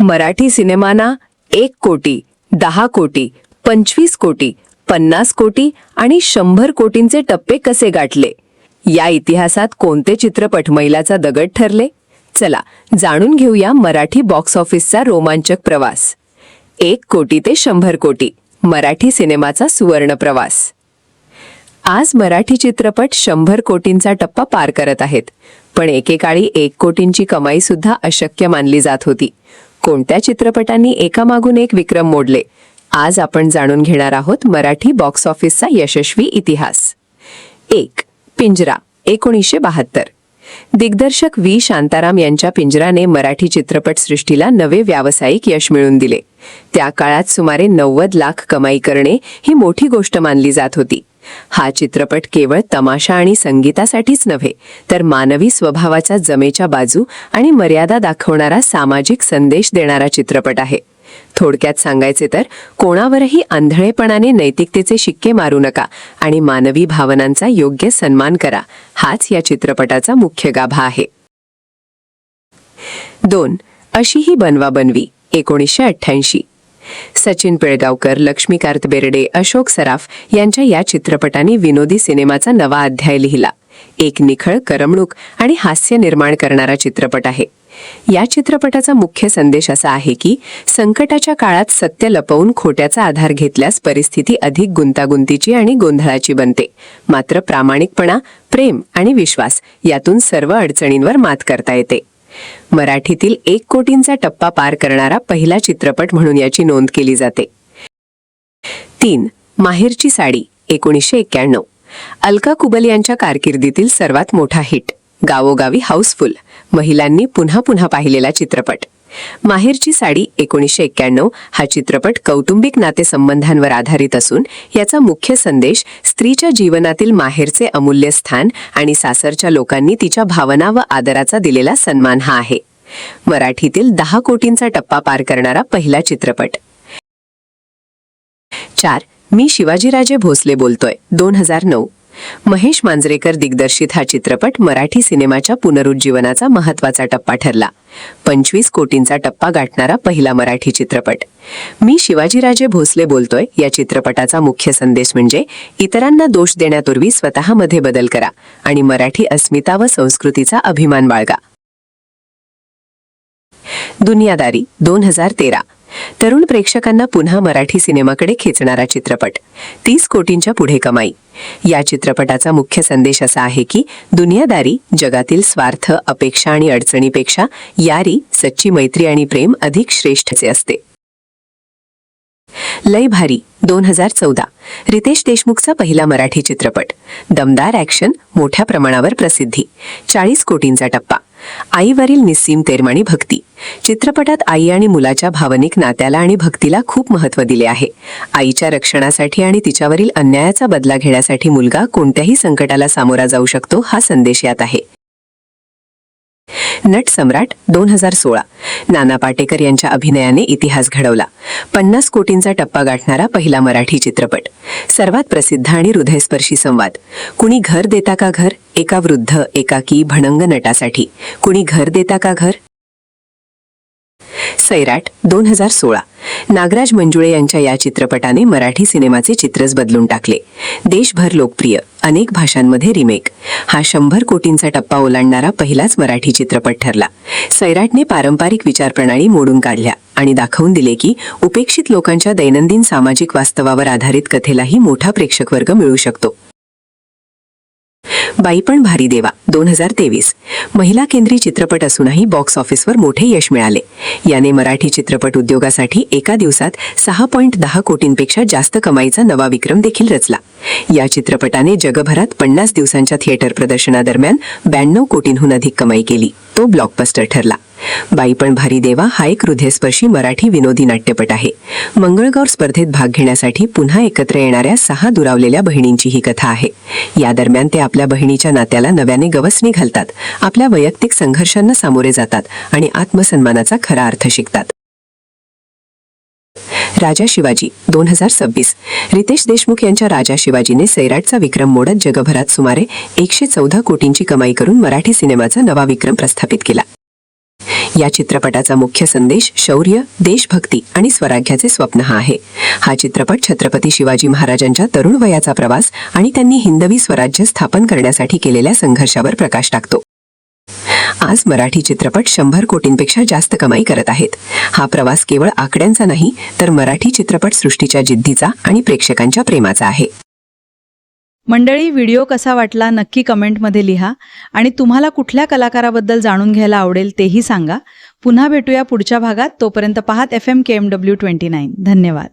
मराठी सिनेमाना 1 कोटी, 10 कोटी, 25 कोटी, 50 कोटी आणि 100 कोटींचे टप्पे कसे गाठले? या इतिहासात कोणते चित्रपट मैलाचा दगड ठरले? चला जाणून घेऊया मराठी बॉक्स ऑफिसचा रोमांचक प्रवास. 1 कोटी ते 100 कोटी, मराठी सिनेमाचा सुवर्ण प्रवास. आज मराठी चित्रपट 100 कोटींचा टप्पा पार करत आहेत. पण एकेकाळी 1 कोटींची कमाई सुद्धा अशक्य मानली जात होती. कोणत्या चित्रपटांनी एकामागून एक विक्रम मोडले? आज आपण जाणून घेणार आहोत मराठी बॉक्स ऑफिसचा यशस्वी इतिहास. 1. पिंजरा 1972. दिग्दर्शक व्ही. शांताराम यांच्या पिंजराने मराठी चित्रपटसृष्टीला नवे व्यावसायिक यश मिळवून दिले. त्या काळात सुमारे 90 लाख कमाई करणे ही मोठी गोष्ट मानली जात होती. हा चित्रपट केवळ तमाशा आणि संगीतासाठीच नव्हे, तर मानवी स्वभावाच्या जमेच्या बाजू आणि मर्यादा दाखवणारा सामाजिक संदेश देणारा चित्रपट आहे. थोडक्यात सांगायचे तर कोणावरही आंधळेपणाने नैतिकतेचे शिक्के मारू नका आणि मानवी भावनांचा योग्य सन्मान करा, हाच या चित्रपटाचा मुख्य गाभा आहे. 2. अशी ही बनवाबनवी 1988. सचिन पिळगावकर, लक्ष्मीकांत बेर्डे, अशोक सराफ यांच्या या चित्रपटाने विनोदी सिनेमाचा नवा अध्याय लिहिला. एक निखळ, करमणूक आणि हास्य निर्माण करणारा चित्रपट आहे. या चित्रपटाचा मुख्य संदेश असा आहे की संकटाच्या काळात सत्य लपवून खोट्याचा आधार घेतल्यास परिस्थिती अधिक गुंतागुंतीची आणि गोंधळाची बनते. मात्र प्रामाणिकपणा, प्रेम आणि विश्वास यातून सर्व अडचणींवर मात करता येते. मराठीतील 1 कोटींचा टप्पा पार करणारा पहिला चित्रपट म्हणून याची नोंद केली जाते. 3. माहेरची साडी 1991. अलका कुबल यांच्या कारकिर्दीतील सर्वात मोठा हिट. गावोगावी हाऊसफुल, महिलांनी पुन्हा पुन्हा पाहिलेला चित्रपट. माहेरची साडी 1991 हा चित्रपट कौटुंबिक नातेसंबंधांवर आधारित असून याचा मुख्य संदेश स्त्रीच्या जीवनातील माहेरचे अमूल्य स्थान आणि सासरच्या लोकांनी तिच्या भावना व आदराचा दिलेला सन्मान हा आहे. मराठीतील 10 कोटींचा टप्पा पार करणारा पहिला चित्रपट. 4. मी शिवाजीराजे भोसले बोलतोय 2009. महेश मांजरेकर दिग्दर्शित हा चित्रपट मराठी सिनेमाच्या पुनरुज्जीवनाचा महत्त्वाचा टप्पा ठरला. 25 कोटींचा टप्पा गाठणारा पहिला मराठी चित्रपट. मी शिवाजीराजे भोसले बोलतोय या चित्रपटाचा मुख्य संदेश म्हणजे इतरांना दोष देण्यापूर्वी स्वतःमध्ये बदल करा आणि मराठी अस्मिता व संस्कृतीचा अभिमान बाळगा. दुनियादारी 2013. तरुण प्रेक्षकांना पुन्हा मराठी सिनेमाकडे खेचणारा चित्रपट. 30 कोटींच्या पुढे कमाई. या चित्रपटाचा मुख्य संदेश असा आहे की दुनियादारी जगातील स्वार्थ, अपेक्षा आणि अडचणीपेक्षा यारी, सच्ची मैत्री आणि प्रेम अधिक श्रेष्ठचे असते. लय भारी 2014. रितेश देशमुखचा पहिला मराठी चित्रपट. दमदार ॲक्शन, मोठ्या प्रमाणावर प्रसिद्धी. 40 कोटींचा टप्पा. आईवरील निस्सीम प्रेम भक्ती. चित्रपटात आई आणि मुलाच्या भावनिक नात्याला आणि भक्तीला खूप महत्त्व दिले आहे. आईच्या रक्षणासाठी आणि तिच्यावरील अन्यायाचा बदला घेण्यासाठी मुलगा कोणत्याही संकटाला सामोरा जाऊ शकतो, हा संदेश यात आहे. नट सम्राट 2016. नाना पाटेकर यांच्या अभिनयाने इतिहास घडवला. 50 कोटींचा टप्पा गाठणारा पहिला मराठी चित्रपट. सर्वात प्रसिद्ध आणि हृदयस्पर्शी संवाद. कुणी घर देता का घर? एका वृद्ध, एकाकी, भणंग नटासाठी. कुणी घर देता का घर? सैराट 2016. नागराज मंजुळे यांच्या या चित्रपटाने मराठी सिनेमाचे चित्रच बदलून टाकले. देशभर लोकप्रिय, अनेक भाषांमध्ये रिमेक. हा 100 कोटींचा टप्पा ओलांडणारा पहिलाच मराठी चित्रपट ठरला. सैराटने पारंपरिक विचारप्रणाली मोडून काढल्या आणि दाखवून दिले की उपेक्षित लोकांच्या दैनंदिन सामाजिक वास्तवावर आधारित कथेलाही मोठा प्रेक्षक वर्ग मिळू शकतो. बाई पण भारी देवा 2023. महिला केंद्रीय चित्रपट असूनही बॉक्स ऑफिसवर मोठे यश मिळाले. याने मराठी चित्रपट उद्योगासाठी एका दिवसात 6.10 कोटींपेक्षा जास्त कमाईचा नवा विक्रम देखील रचला. या चित्रपटाने जगभरात 50 दिवसांच्या थिएटर प्रदर्शनादरम्यान 92 कोटींहून अधिक कमाई केली. तो ब्लॉकबस्टर ठरला. बाई पण भारी देवा हा एक हृदयस्पर्शी मराठी विनोदी नाट्यपट आहे. मंगळगौर स्पर्धेत भाग घेण्यासाठी पुन्हा एकत्र येणाऱ्या 6 दुरावलेल्या बहिणींची ही कथा आहे. या दरम्यान ते आपल्या बहिणीच्या नात्याला नव्याने गवसणी घालतात, आपल्या वैयक्तिक संघर्षांना सामोरे जातात आणि आत्मसन्मानाचा खरा अर्थ शिकतात. राजा शिवाजी 2026. रितेश देशमुख यांच्या राजा शिवाजीने सैराटचा विक्रम मोडत जगभरात सुमारे 114 कोटींची कमाई करून मराठी सिनेमाचा नवा विक्रम प्रस्थापित केला. या चित्रपटाचा मुख्य संदेश शौर्य, देशभक्ती आणि स्वराज्याचे स्वप्न हा आहे. हा चित्रपट छत्रपती शिवाजी महाराजांच्या तरुण वयाचा प्रवास आणि त्यांनी हिंदवी स्वराज्य स्थापन करण्यासाठी केलेल्या संघर्षावर प्रकाश टाकतो. आज मराठी चित्रपट 100 कोटींपेक्षा जास्त कमाई करत आहेत. हा प्रवास केवळ आकड्यांचा नाही, तर मराठी चित्रपट सृष्टीच्या जिद्दीचा आणि प्रेक्षकांच्या प्रेमाचा आहे. मंडळी, व्हिडिओ कसा वाटला नक्की कमेंटमध्ये लिहा आणि तुम्हाला कुठल्या कलाकाराबद्दल जाणून घ्यायला आवडेल तेही सांगा. पुन्हा भेटूया पुढच्या भागात. तोपर्यंत पाहत FM KMW 29. धन्यवाद.